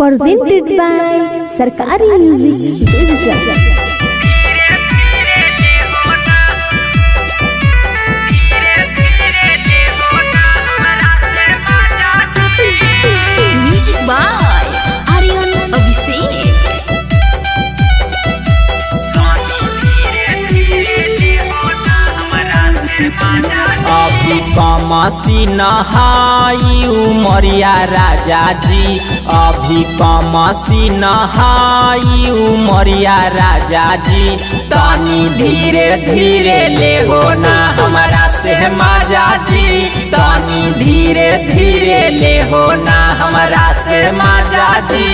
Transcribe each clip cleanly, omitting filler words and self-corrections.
presented by Sarkari Music Digital। अभी कमसी नहाई उमरिया राजा जी, अभी कमसी नहाई उमरिया राजा जी। तनी धीरे धीरे ले हो ना हमारा से माजा जी, तनी धीरे धीरे ले हो ना हमारा से माजा जी।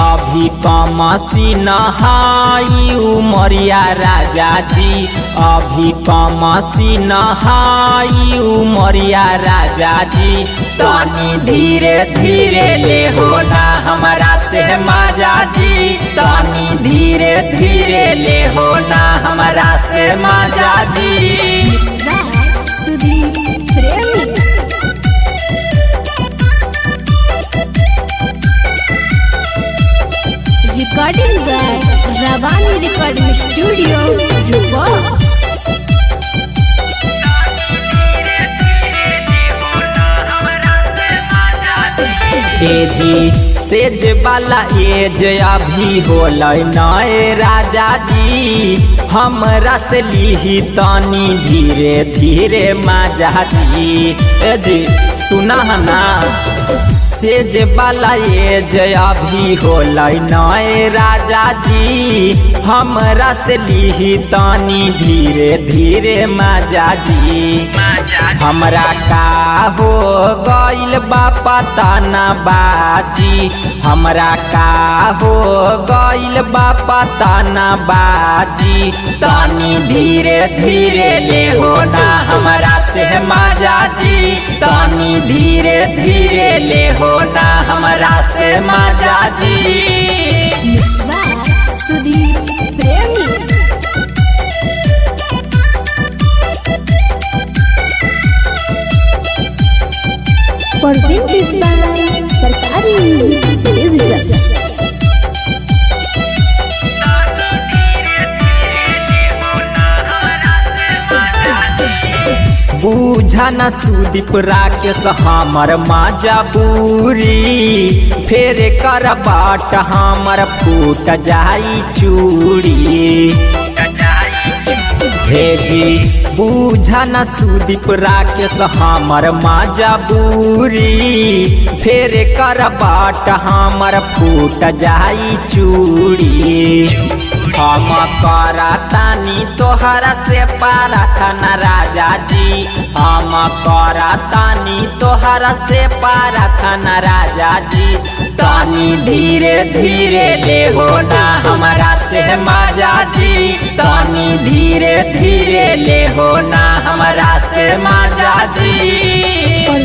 अभी कमसी नहाई उमरिया राजा जी, अभी कमसी नहाई उमरिया राजा जी। तनी धीरे धीरे ले हो ना हमारा से माजा जी, तनी धीरे धीरे ले हो ना हमारा से माजा जी। सुधीर प्रेमी रिकॉर्डिंग बाय रवानी रिकॉर्डिंग स्टूडियो रुपा। एजी सेज वाला एज अभी होल नए राजा जी, हमरा से लीही तनी धीरे धीरे माजा जी। एजी सुना ना, सेज वाला एज अभी होल नए राजा जी, हमरा से लीही तनी धीरे धीरे माजा जी। हमरा का हो गइल बा पता ना बाजी, हमरा का हो गइल बा पता ना बाजी। तनी धीरे धीरे ले हो ना हमरा से माजा जी, तनी धीरे धीरे ले हो ना हमरा से माजा जी। सुधीर प्रेमी presented by Sarkari Music Digital। बूझा न सुदीप राकेश हमर माजा बूरी, फेर कर बाट हमर फूट जाई चूड़ी। भेजी बूझा न सुदीप राकेश हमर माजा बूरी, फेर कर बाट हमर फूट जाई चूड़ी। हम करतानी तोहरा से प्रार्थना राजा जी, हम करतानी तोहरा से प्रार्थना राजा जी। तनी धीरे धीरे ले हो ना हमारा से माजा जी, तनी धीरे धीरे ले हो ना हमारा से माजा जी।